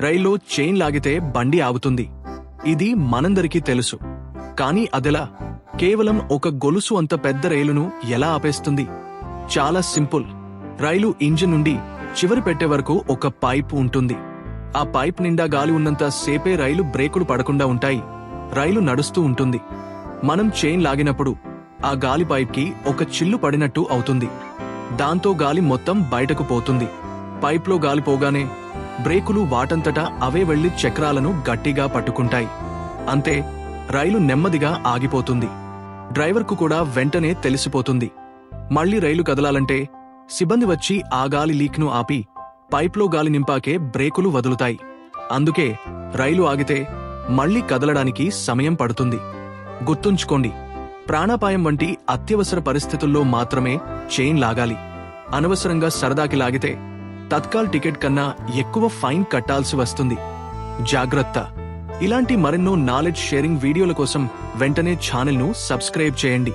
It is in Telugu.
రైల్లో చైన్ లాగితే బండి ఆగుతుంది. ఇది మనందరికీ తెలుసు. కానీ అదెలా? కేవలం ఒక గొలుసు అంత పెద్ద రైలును ఎలా ఆపేస్తుంది? చాలా సింపుల్. రైలు ఇంజిన్ నుండి చివరి పెట్టే వరకు ఒక పైపు ఉంటుంది. ఆ పైప్ నిండా గాలి ఉన్నంత సేపే రైలు బ్రేకులు పడకుండా ఉంటాయి. రైలు నడుస్తూ ఉంటుంది. మనం చైన్ లాగినప్పుడు ఆ గాలి పైప్కి ఒక చిల్లు పడినట్టు అవుతుంది. దాంతో గాలి మొత్తం బయటకు పోతుంది. పైప్లో గాలి పోగానే బ్రేకులు వాటంతటా అవే వెళ్లి చక్రాలను గట్టిగా పట్టుకుంటాయి. అంతే, రైలు నెమ్మదిగా ఆగిపోతుంది. డ్రైవర్కు కూడా వెంటనే తెలిసిపోతుంది. మళ్లీ రైలు కదలాలంటే సిబ్బంది వచ్చి ఆ గాలి లీక్ను ఆపి పైప్లో గాలి నింపాకే బ్రేకులు వదులుతాయి. అందుకే రైలు ఆగితే మళ్లీ కదలడానికి సమయం పడుతుంది. గుర్తుంచుకోండి, ప్రాణాపాయం వంటి అత్యవసర పరిస్థితుల్లో మాత్రమే చైన్ లాగాలి. అనవసరంగా సరదాకి లాగితే తత్కాల్ టికెట్ కన్నా ఎక్కువ ఫైన్ కట్టాల్సి వస్తుంది. జాగ్రత్త. ఇలాంటి మరెన్నో నాలెడ్జ్ షేరింగ్ వీడియోల కోసం వెంటనే ఛానల్ను సబ్స్క్రైబ్ చేయండి.